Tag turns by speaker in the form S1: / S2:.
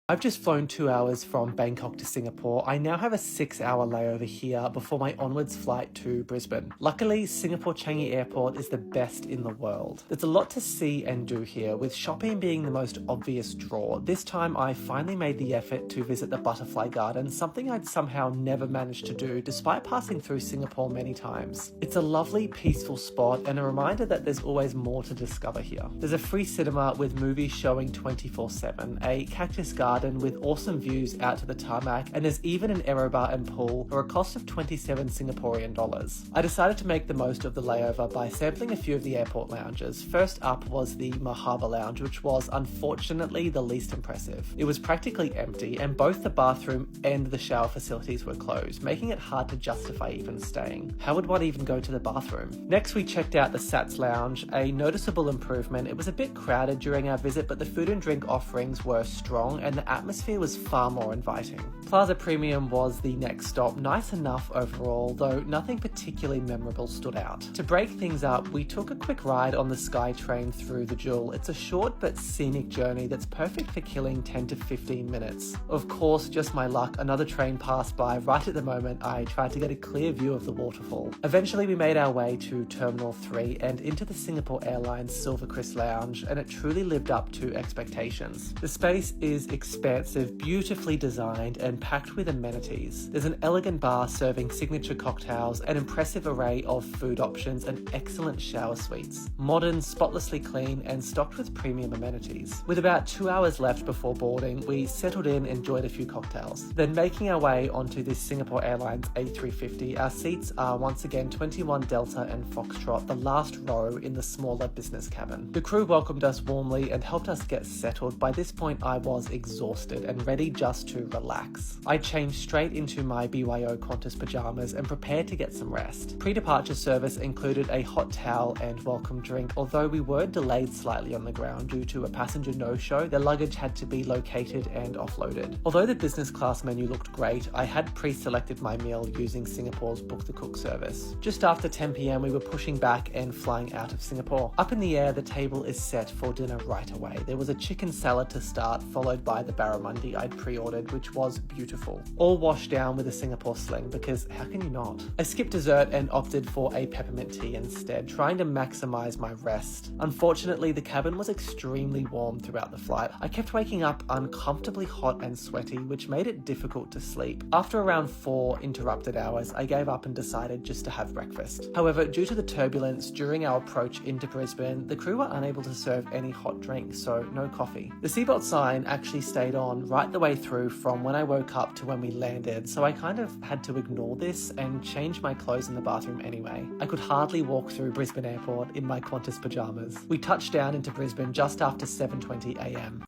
S1: I've just flown 2 hours from Bangkok to Singapore. I now have a 6-hour layover here before my onwards flight to Brisbane. Luckily, Singapore Changi Airport is the best in the world. There's a lot to see and do here, with shopping being the most obvious draw. This time I finally made the effort to visit the Butterfly Garden, something I'd somehow never managed to do despite passing through Singapore many times. It's a lovely, peaceful spot and a reminder that there's always more to discover here. There's a free cinema with movies showing 24/7, a cactus garden with awesome views out to the tarmac, and there's even an aero bar and pool for a cost of 27 Singaporean dollars. I decided to make the most of the layover by sampling a few of the airport lounges. First up was the Mahaba Lounge, which was unfortunately the least impressive. It was practically empty, and both the bathroom and the shower facilities were closed, making it hard to justify even staying. How would one even go to the bathroom? Next, we checked out the Sats Lounge, a noticeable improvement. It was a bit crowded during our visit, but the food and drink offerings were strong, and the atmosphere was far more inviting. Plaza Premium was the next stop, nice enough overall, though nothing particularly memorable stood out. To break things up, we took a quick ride on the Sky Train through the Jewel. It's a short but scenic journey that's perfect for killing 10 to 15 minutes. Of course, just my luck, another train passed by right at the moment I tried to get a clear view of the waterfall. Eventually we made our way to Terminal 3 and into the Singapore Airlines Silver Chris Lounge, and it truly lived up to expectations. The space is expansive, beautifully designed, and packed with amenities. There's an elegant bar serving signature cocktails, an impressive array of food options, and excellent shower suites. Modern, spotlessly clean, and stocked with premium amenities. With about 2 hours left before boarding, we settled in and enjoyed a few cocktails. Then making our way onto this Singapore Airlines A350, our seats are once again 21 Delta and Foxtrot, the last row in the smaller business cabin. The crew welcomed us warmly and helped us get settled. By this point I was exhausted and ready just to relax. I changed straight into my BYO Qantas pajamas and prepared to get some rest. Pre-departure service included a hot towel and welcome drink. Although we were delayed slightly on the ground due to a passenger no-show, their luggage had to be located and offloaded. Although the business class menu looked great, I had pre-selected my meal using Singapore's Book the Cook service. Just after 10 PM we were pushing back and flying out of Singapore. Up in the air, the table is set for dinner right away. There was a chicken salad to start, followed by the barramundi I'd pre-ordered, which was beautiful. All washed down with a Singapore sling, because how can you not? I skipped dessert and opted for a peppermint tea instead, trying to maximize my rest. Unfortunately, the cabin was extremely warm throughout the flight. I kept waking up uncomfortably hot and sweaty, which made it difficult to sleep. After around 4 interrupted hours, I gave up and decided just to have breakfast. However, due to the turbulence during our approach into Brisbane, the crew were unable to serve any hot drinks, so no coffee. The seatbelt sign actually stayed on right the way through from when I woke up to when we landed, so I kind of had to ignore this and change my clothes in the bathroom anyway. I could hardly walk through Brisbane Airport in my Qantas pajamas. We touched down into Brisbane just after 7:20 AM.